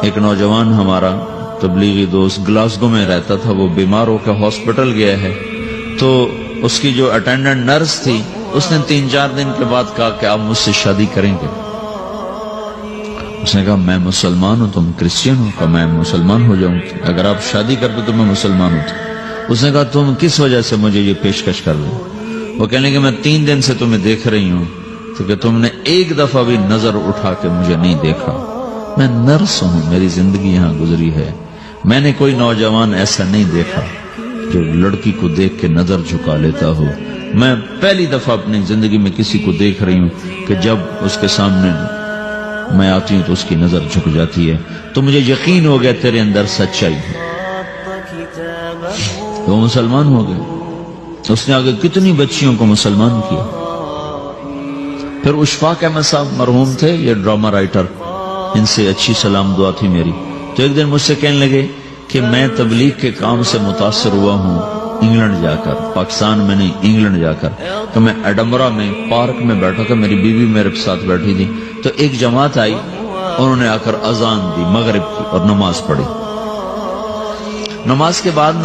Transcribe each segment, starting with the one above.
ایک نوجوان ہمارا تبلیغی دوست گلاسگو میں رہتا تھا، وہ بیمار ہو کے ہاسپٹل گیا ہے، تو اس کی جو اٹینڈنٹ نرس تھی اس نے 3-4 دن کے بعد کہا کہ آپ مجھ سے شادی کریں گے؟ اس نے کہا میں مسلمان ہوں، تم کرسچن ہو؟ کہا میں مسلمان ہو جاؤں، اگر آپ شادی کرتے تو میں مسلمان ہوتا۔ اس نے کہا تم کس وجہ سے مجھے یہ پیشکش کر رہے؟ وہ کہنے کہ میں 3 دن سے تمہیں دیکھ رہی ہوں تو کہ تم نے ایک دفعہ بھی نظر اٹھا کے مجھے نہیں دیکھا، میں نرس ہوں، میری زندگی یہاں گزری ہے، میں نے کوئی نوجوان ایسا نہیں دیکھا جو لڑکی کو دیکھ کے نظر جھکا لیتا ہو، میں پہلی دفعہ اپنی زندگی میں کسی کو دیکھ رہی ہوں کہ جب اس کے سامنے میں آتی ہوں تو اس کی نظر جھک جاتی ہے، تو مجھے یقین ہو گیا تیرے اندر سچائی ہے۔ وہ مسلمان ہو گئے، اس نے آگے کتنی بچیوں کو مسلمان کیا۔ پھر اشفاق احمد صاحب مرحوم تھے، یہ ڈرامہ رائٹر، ان سے اچھی سلام دعا تھی میری، تو ایک دن مجھ سے کہنے لگے کہ میں تبلیغ کے کام سے متاثر ہوا ہوں انگلینڈ جا کر، پاکستان میں نہیں انگلینڈ جا کر، تو میں ایڈنبرا میں پارک میں بیٹھا تھا، میری بیوی میرے ساتھ بیٹھی تھی، تو ایک جماعت آئی، انہوں نے آ کر اذان دی مغرب کی اور نماز پڑھی۔ نماز کے بعد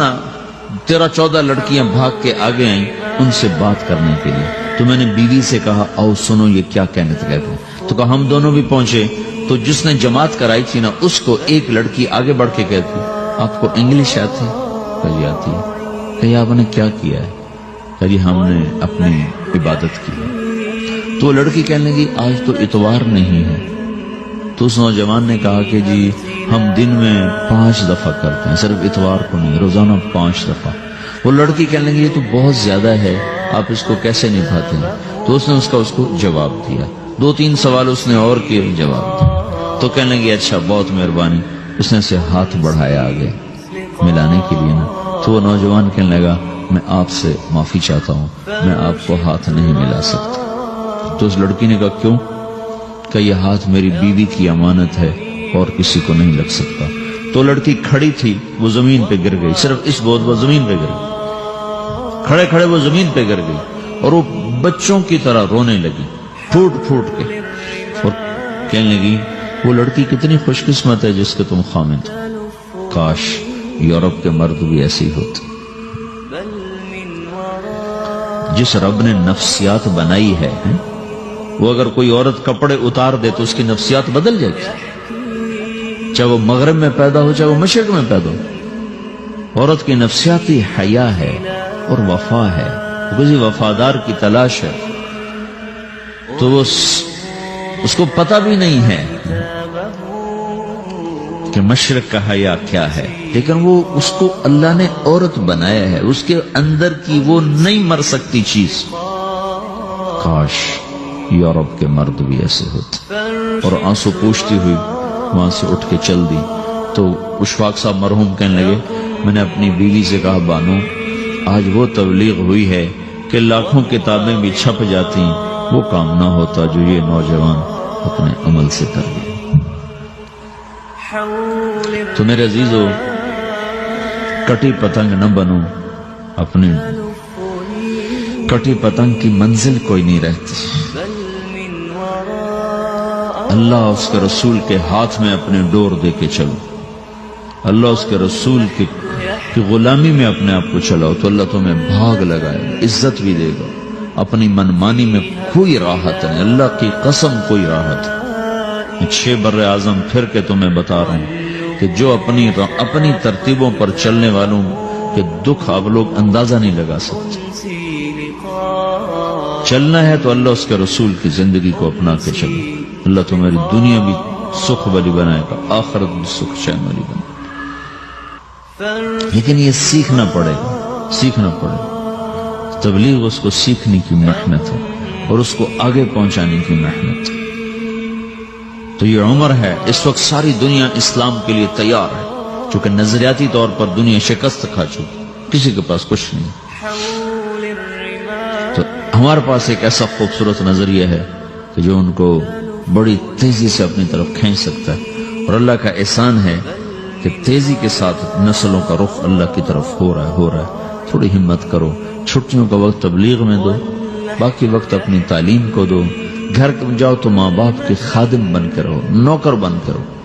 13-14 لڑکیاں بھاگ کے آگے آئیں ان سے بات کرنے کے لیے، تو میں نے بیوی سے کہا آؤ سنو یہ کیا کہنے کہتے ہیں، تو کہا ہم دونوں بھی پہنچے، تو جس نے جماعت کرائی تھی اس کو ایک لڑکی آگے بڑھ کے کہتی آپ کو انگلش آتی ہے؟ کہا جی آتی ہے۔ کہا آپ نے کیا کیا ہے؟ کہا جی ہم نے اپنی عبادت کی ہے۔ تو لڑکی کہنے لگی آج تو اتوار نہیں ہے، تو اس نوجوان نے کہا کہ جی ہم دن میں 5 دفعہ کرتے ہیں، صرف اتوار کو نہیں، روزانہ 5 دفعہ۔ وہ لڑکی کہنے لگی یہ تو بہت زیادہ ہے، آپ اس کو کیسے نبھاتے ہیں؟ تو اس نے اس کو جواب دیا، 2-3 سوال اس نے اور کیے، جواب دیا، تو کہنے لگی اچھا بہت مہربانی، اس نے سے ہاتھ بڑھایا آگے ملانے کے لیے تو وہ نوجوان کہنے لگا میں آپ سے معافی چاہتا ہوں، میں آپ کو ہاتھ نہیں ملا سکتا۔ تو اس لڑکی نے کہا کیوں؟ کہ یہ ہاتھ میری بیوی کی امانت ہے اور کسی کو نہیں لگ سکتا۔ تو لڑکی کھڑی تھی، وہ زمین پہ گر گئی، صرف اس بہت وہ زمین پہ گر گئی، کھڑے کھڑے وہ زمین پہ گر گئی، اور وہ بچوں کی طرح رونے لگی پھوٹ پھوٹ کے، اور کہنے لگی وہ لڑکی کتنی خوش قسمت ہے جس کے تم خامد، کاش یورپ کے مرد بھی ایسے ہی ہوتے۔ جس رب نے نفسیات بنائی ہے، وہ اگر کوئی عورت کپڑے اتار دے تو اس کی نفسیات بدل جائے گی، چاہے وہ مغرب میں پیدا ہو چاہے وہ مشرق میں پیدا ہو۔ عورت کی نفسیاتی حیا ہے اور وفا ہے، کسی وفادار کی تلاش ہے، تو وہ اس کو پتہ بھی نہیں ہے کہ مشرق کا حیا کیا ہے، لیکن وہ اس کو اللہ نے عورت بنایا ہے، اس کے اندر کی وہ نہیں مر سکتی چیز۔ کاش یورپ کے مرد بھی ایسے ہوتے۔ اور آنسو پوچھتی ہوئی وہاں سے اٹھ کے چل دی۔ تو اشفاق صاحب مرحوم کہنے لگے میں نے اپنی بیوی سے کہا بانو آج وہ تبلیغ ہوئی ہے کہ لاکھوں کتابیں بھی چھپ جاتی، وہ کام نہ ہوتا جو یہ نوجوان اپنے عمل سے کر لیا۔ تو میرے عزیزو کٹی پتنگ نہ بنو، اپنی کٹی پتنگ کی منزل کوئی نہیں رہتی۔ اللہ اس کے رسول کے ہاتھ میں اپنے ڈور دے کے چلو، اللہ اس کے رسول کی غلامی میں اپنے آپ کو چلاؤ تو اللہ تمہیں بھاگ لگائے، عزت بھی دے گا۔ اپنی منمانی میں کوئی راحت نہیں، اللہ کی قسم کوئی راحت نہیں۔ 6 بر اعظم پھر کے تمہیں بتا رہا ہوں کہ جو اپنی ترتیبوں پر چلنے والوں کے دکھ آپ لوگ اندازہ نہیں لگا سکتے۔ چلنا ہے تو اللہ اس کے رسول کی زندگی کو اپنا کے چلو، اللہ تمہاری دنیا بھی سکھ والی بنائے گا، آخرت بھی سکھ چین والی بنائے گا۔ لیکن یہ سیکھنا پڑے گا، سیکھنا پڑے گا۔ تبلیغ اس کو سیکھنے کی محنت ہے اور اس کو آگے پہنچانے کی محنت ہے۔ تو یہ عمر ہے، اس وقت ساری دنیا اسلام کے لیے تیار ہے، چونکہ نظریاتی طور پر دنیا شکست کھا چکی، کسی کے پاس کچھ نہیں۔ تو ہمارے پاس ایک ایسا خوبصورت نظریہ ہے کہ جو ان کو بڑی تیزی سے اپنی طرف کھینچ سکتا ہے، اور اللہ کا احسان ہے کہ تیزی کے ساتھ نسلوں کا رخ اللہ کی طرف ہو رہا ہے۔ تھوڑی ہمت کرو، چھٹیوں کا وقت تبلیغ میں دو، باقی وقت اپنی تعلیم کو دو، گھر جاؤ تو ماں باپ کے خادم بن کے رہو، نوکر بن کے رہو۔